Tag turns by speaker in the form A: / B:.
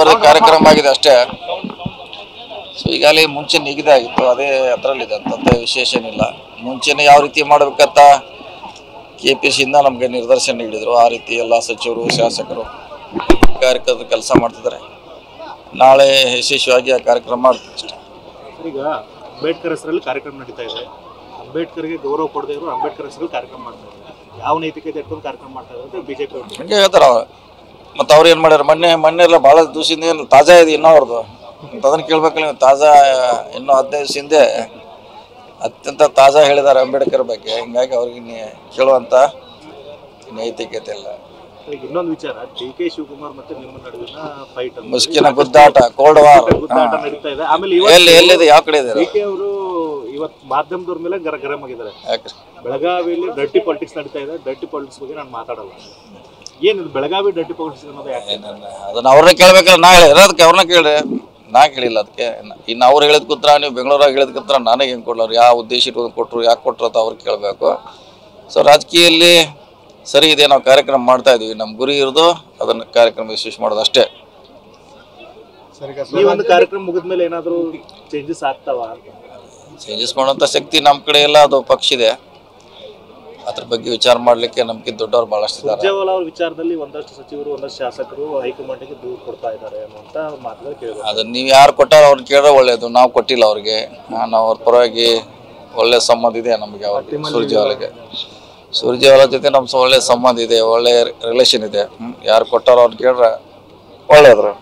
A: ಮುಂದುವರೆದ ಕಾರ್ಯಕ್ರಮ ಆಗಿದೆ ಅಷ್ಟೇ. ಸೊ ಈಗಾಗಲೇ ಮುಂಚೆ ನಿಗದಿ ಆಗಿತ್ತು, ಅದೇ ಅದರಲ್ಲಿದೆ ಅಂತಂತ ವಿಶೇಷ ಏನಿಲ್ಲ. ಮುಂಚೆನೇ ಯಾವ ರೀತಿ ಮಾಡಬೇಕಂತ KPCಯಿಂದ ನಮಗೆ ನಿರ್ದೇಶನ ನೀಡಿದರು. ಆ ರೀತಿ ಎಲ್ಲ ಸಚಿವರು ಶಾಸಕರು ಕಾರ್ಯಕ್ರಮದ ಕೆಲಸ ಮಾಡ್ತಿದ್ದಾರೆ. ನಾಳೆ ಯಶಸ್ವಿಯಾಗಿ ಆ ಕಾರ್ಯಕ್ರಮ ಮಾಡ್ತೀವಿ ಅಷ್ಟೇ.
B: ಈಗ ಅಂಬೇಡ್ಕರ್ ಹೆಸರಲ್ಲಿ ಕಾರ್ಯಕ್ರಮ ನಡೀತಾ ಇದೆ. ಅಂಬೇಡ್ಕರ್ಗೆ ಗೌರವ ಕೊಡದೇ ಇರೋ ಅಂಬೇಡ್ಕರ್ ಹೆಸರಲ್ಲಿ ಕಾರ್ಯಕ್ರಮ ಮಾಡ್ತಾ ಇದ್ದಾರೆ. ಯಾವ ನೈತಿಕತೆ ಇಟ್ಕೊಂಡು ಕಾರ್ಯಕ್ರಮ ಮಾಡ್ತಾ ಇದ್ದಾರೆ ಅಂತ BJP ಅವರು
A: ಹಂಗೆ ಹೇಳ್ತಾರೆ. ಮತ್ತು ಅವ್ರು ಏನು ಮಾಡ್ಯಾರ, ಮೊನ್ನೆ ಎಲ್ಲ ಭಾಳ ದಿವಸದಿಂದ ಏನು ತಾಜಾ ಇದೆ ಇನ್ನೂ ಅವ್ರದ್ದು ಅಂತ ಅದನ್ನು ಕೇಳ್ಬೇಕಲ್ಲ. ತಾಜಾ ಇನ್ನೂ 15 ದಿವಸ ಹಿಂದೆ ಅತ್ಯಂತ ತಾಜಾ ಹೇಳಿದ್ದಾರೆ ಅಂಬೇಡ್ಕರ್ ಬಗ್ಗೆ. ಹಿಂಗಾಗಿ ಅವ್ರಿಗೆ ಕೇಳುವಂಥ ನೈತಿಕತೆ ಇಲ್ಲ.
B: ಈಗ ಇನ್ನೊಂದು ವಿಚಾರ, DK ಶಿವಕುಮಾರ್ ಮತ್ತೆ ನಿಮ್ಮ ನಡುವಿನ ಫೈಟ್,
A: ಮುಸ್ಕಿನ ಗುದ್ದಾಟ, ಕೋಲ್ಡ್ ವಾರ್
B: ಗುದ್ದಾಟ ನಡೀತಾ ಇದೆ. ಆಮೇಲೆ
A: ಎಲ್ಲಿದೆ, ಯಾವ ಕಡೆ ಇದೆ?
B: DK ಅವರು ಇವತ್ತು ಮಾಧ್ಯಮದವ್ರ ಮೇಲೆ ಗರಂ ಆಗಿದ್ದಾರೆ.
A: ಯಾಕ್ರಿ?
B: ಬೆಳಗಾವಿಯಲ್ಲಿ ಡರ್ಟಿ ಪಾಲಿಟಿಕ್ಸ್ ನಡೀತಾ ಇದೆ. ಡರ್ಟಿ ಪಾಲಿಟಿಕ್ಸ್ ಬಗ್ಗೆ ನಾನು ಮಾತಾಡಲ್ಲ. ಏನಿದೆ ಬೆಳಗಾವಿ ಡರ್ಟಿ ಪಾಲಿಟಿಕ್ಸ್ ಅನ್ನೋದು ಯಾಕೆ?
A: ಅದನ್ನ ಅವ್ರನ್ನ ಕೇಳ್ಬೇಕಲ್ಲ. ನಾ ಹೇಳಿದ್ರೆ ಅದಕ್ಕೆ ಅವ್ರನ್ನ ಕೇಳ್ರಿ, ನಾ ಕೇಳಿಲ್ಲ. ಅದಕ್ಕೆ ಇನ್ನು ಅವ್ರು ಹೇಳಿದ್ ಕೂತ್ರ, ನೀವು ಬೆಂಗಳೂರಾಗ ಹೇಳಿದ್ ಕೂತ್ರ ನನಗೆ ಹೆಂಗೆ ಕೊಡ್ಲವ್ರು, ಯಾವ ಉದ್ದೇಶ ಇಟ್ಕೊಂಡು ಕೊಟ್ಟರು, ಯಾಕೆ ಕೊಟ್ಟರು ಅಂತ ಅವ್ರಿಗೆ ಕೇಳಬೇಕು. ಸೊ ರಾಜಕೀಯದಲ್ಲಿ ಸರಿ ಇದೆ, ನಾವು ಕಾರ್ಯಕ್ರಮ ಮಾಡ್ತಾ ಇದೀವಿ. ನಮ್ಮ ಗುರಿ ಇರೋದು ಅದನ್ನು ಕಾರ್ಯಕ್ರಮ ಯಶಸ್ವಿ ಮಾಡೋದು ಅಷ್ಟೇ.
B: ಈ ಒಂದು ಕಾರ್ಯಕ್ರಮ ಮುಗಿದ್ಮೇಲೆ ಏನಾದರೂ ಚೇಂಜಸ್ ಆಗ್ತಾವ?
A: ಚೇಂಜಸ್ ಮಾಡೋಂಥ ಶಕ್ತಿ ನಮ್ಮ ಕಡೆ ಎಲ್ಲ, ಅದು ಪಕ್ಷ ಇದೆ. ಅದ್ರ ಬಗ್ಗೆ ವಿಚಾರ ಮಾಡಲಿಕ್ಕೆ ನಮ್ಗಿಂತ ದೊಡ್ಡವ್ರು ಭಾಳಷ್ಟು ಇದ್ದಾರೆ.
B: ಸುರ್ಜೇವಾಲಾ ಅವ್ರ ವಿಚಾರದಲ್ಲಿ ಒಂದಷ್ಟು ಸಚಿವರು, ಒಂದಷ್ಟು ಶಾಸಕರು ಹೈಕಮಾಂಡ್ಗೆ ದೂರು ಕೊಡ್ತಾ ಇದ್ದಾರೆ ಅನ್ನುವಂಥ ಮಾತುಗಳು ಕೇಳಿದ್ರು.
A: ಅದನ್ನ ನೀವು ಯಾರು ಕೊಟ್ಟಾರ ಅವ್ರನ್ನ ಕೇಳೋ ಒಳ್ಳೇದು. ನಾವು ಕೊಟ್ಟಿಲ್ಲ ಅವ್ರಿಗೆ. ನಾವು ಅವ್ರ ಪರವಾಗಿ ಒಳ್ಳೆ ಸಂಬಂಧ ಇದೆ ನಮಗೆ. ಅವ್ರಿಗೆ ಸುರ್ಜೇವಾಲಾ ಜೊತೆ ನಮ್ಮ ಒಳ್ಳೆ ಸಂಬಂಧ ಇದೆ, ಒಳ್ಳೆ ರಿಲೇಷನ್ ಇದೆ. ಯಾರು ಕೊಟ್ಟಾರೋ ಅವ್ರನ್ನ ಕೇಳ್ರೆ ಒಳ್ಳೆಯದ್ರು.